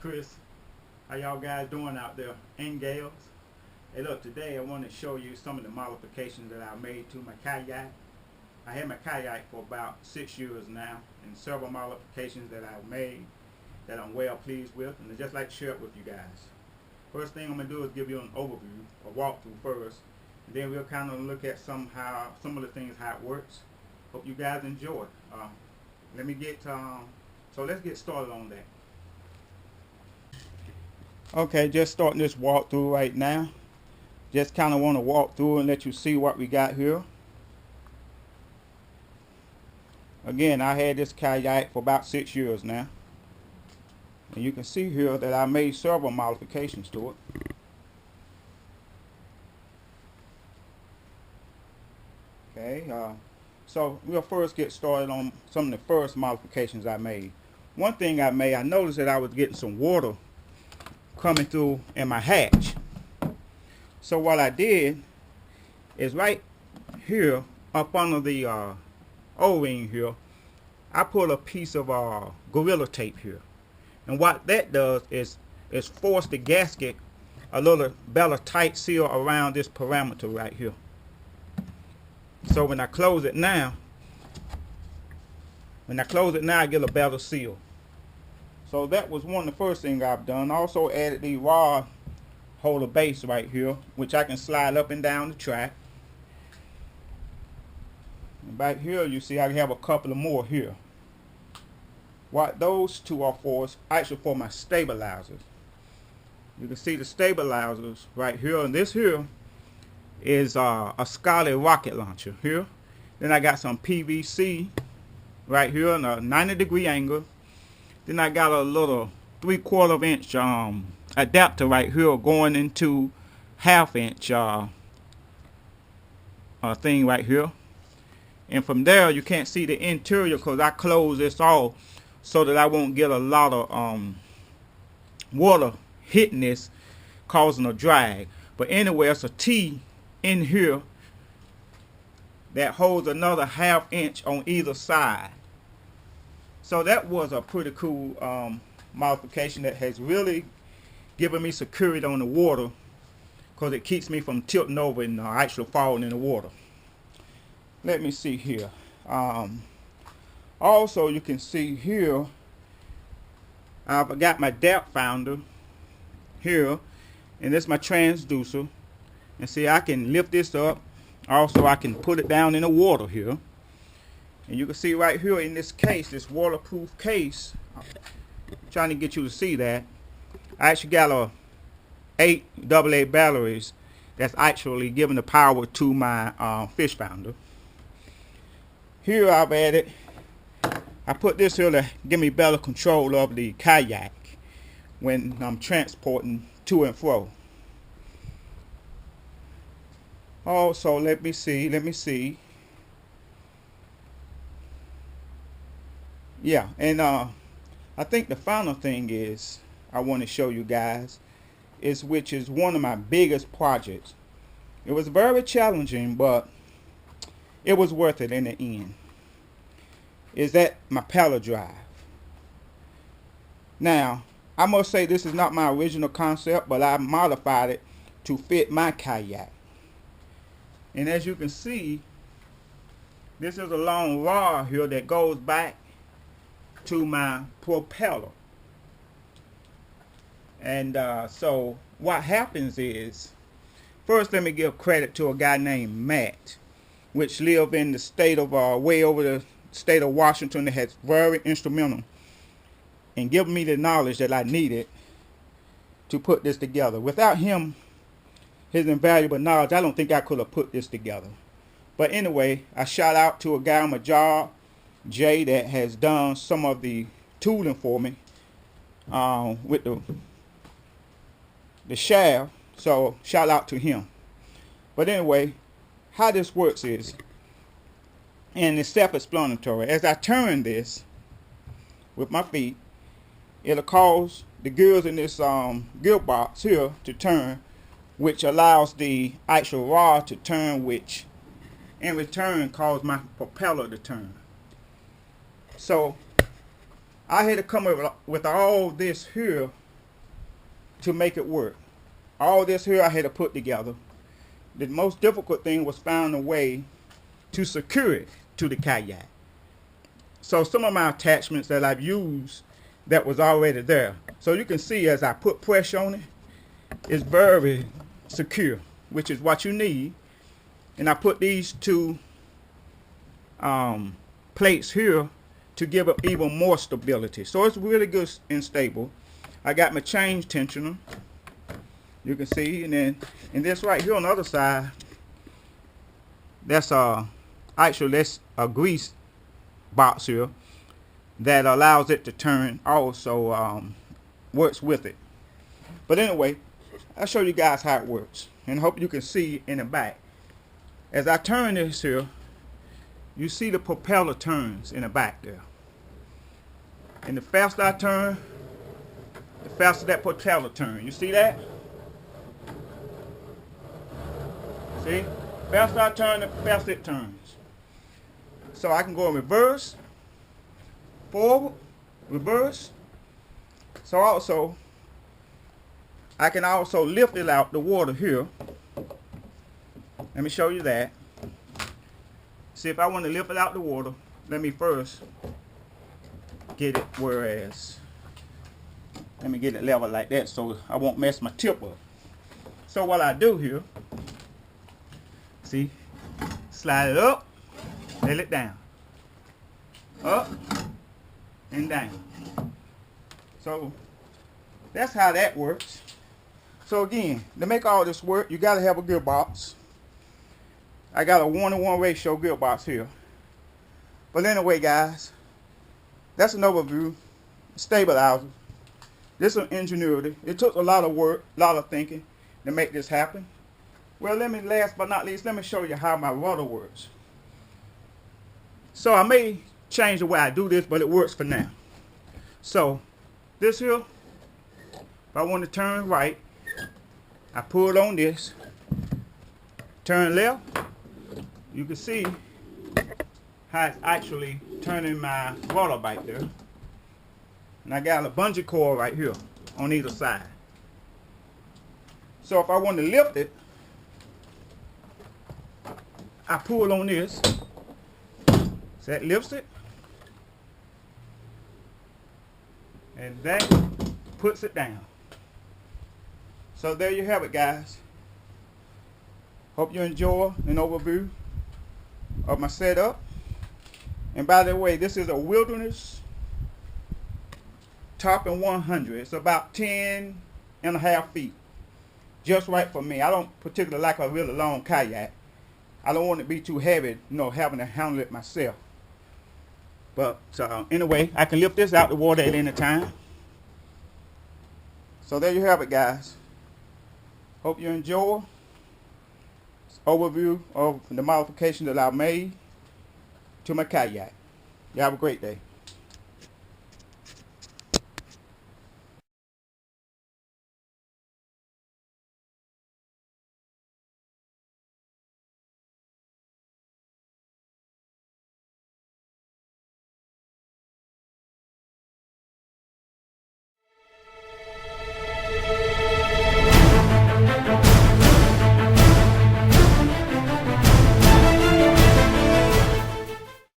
Chris. How y'all guys doing out there and gals? Hey look, today I want to show you some of the modifications that I made to my kayak. I had my kayak for about 6 years now, and several modifications that I've made that I'm well pleased with, and I'd just like to share it with you guys. First thing I'm going to do is give you an overview, a walkthrough first, and then we'll kind of look at some of the things, how it works. Hope you guys enjoy it. Let's get started on that. Okay, just starting this walkthrough right now. Just kind of want to walk through and let you see what we got here. Again, I had this kayak for about 6 years now. And you can see here that I made several modifications to it. Okay, so we'll first get started on some of the first modifications I made. One thing I made, I noticed that I was getting some water coming through in my hatch. So what I did is right here up under the O-ring here, I put a piece of Gorilla Tape here. And what that does is force the gasket a little better tight seal around this parameter right here. So when I close it now, I get a better seal. So that was one of the first things I've done. Also added the rod holder base right here, which I can slide up and down the track. And back here you see I have a couple of more here. What those two are for is actually for my stabilizers. You can see the stabilizers right here, and this here is a Scotty rocket launcher here. Then I got some PVC right here in a 90-degree angle. Then I got a little 3/4 inch adapter right here going into 1/2 inch thing right here. And from there you can't see the interior because I close this off so that I won't get a lot of water hitting this, causing a drag. But anyway, it's a T in here that holds another 1/2 inch on either side. So that was a pretty cool modification that has really given me security on the water, because it keeps me from tilting over and actually falling in the water. Let me see here. Also you can see here I've got my depth finder here, and this is my transducer. And see, I can lift this up. Also I can put it down in the water here. And you can see right here in this case, this waterproof case, I'm trying to get you to see that, I actually got 8 AA batteries that's actually giving the power to my fish finder. Here I've added, I put this here to give me better control of the kayak when I'm transporting to and fro. Also, let me see. Yeah, and I think the final thing is I want to show you guys which is one of my biggest projects. It was very challenging, but it was worth it in the end. Is that my Pellet Drive. Now, I must say this is not my original concept, but I modified it to fit my kayak. And as you can see, this is a long rod here that goes back to my propeller. And so what happens is, first let me give credit to a guy named Matt, which live in the state of way over the state of Washington, that has very instrumental in giving me the knowledge that I needed to put this together. Without him, his invaluable knowledge, I don't think I could have put this together. But anyway, I shout out to a guy on my job, Jay, that has done some of the tooling for me with the shaft. So shout out to him. But anyway, how this works is, and it's self-explanatory. As I turn this with my feet, it'll cause the gears in this gearbox here to turn, which allows the actual rod to turn, which in return cause my propeller to turn. So I had to come up with all this here to make it work. All this here I had to put together. The most difficult thing was finding a way to secure it to the kayak. So some of my attachments that I've used that was already there. So you can see as I put pressure on it, it's very secure, which is what you need. And I put these two plates here to give it even more stability. So it's really good and stable. I got my chain tensioner. You can see, and then this right here on the other side, that's actually that's a grease box here that allows it to turn, also works with it. But anyway, I'll show you guys how it works, and hope you can see in the back. As I turn this here, you see the propeller turns in the back there. And the faster I turn, the faster that propeller turns. You see that? See? Faster I turn, the faster it turns. So I can go in reverse, forward, reverse. So also, I can also lift it out the water here. Let me show you that. See, if I want to lift it out the water, let me first get it whereas, let me get it level like that so I won't mess my tip up. So what I do here, see, slide it up, let it down, up and down. So that's how that works. So again, to make all this work, you got to have a gearbox. I got a 1-to-1 ratio gearbox here. But anyway, guys, that's an overview. Stabilizer. This is ingenuity. It took a lot of work, a lot of thinking to make this happen. Well, last but not least, let me show you how my rudder works. So I may change the way I do this, but it works for now. So this here, if I want to turn right, I pull on this, turn left. You can see how it's actually turning my rudder back there. And I got a bungee cord right here on either side. So if I want to lift it, I pull on this. So that lifts it. And that puts it down. So there you have it, guys. Hope you enjoy an overview of my setup. And by the way, this is a Wilderness Tarpon 100. It's about 10.5 feet. Just right for me. I don't particularly like a really long kayak. I don't want it to be too heavy, you know, having to handle it myself. But anyway, I can lift this out the water at any time. So there you have it, guys. Hope you enjoy this overview of the modification that I made to my kayak. You have a great day.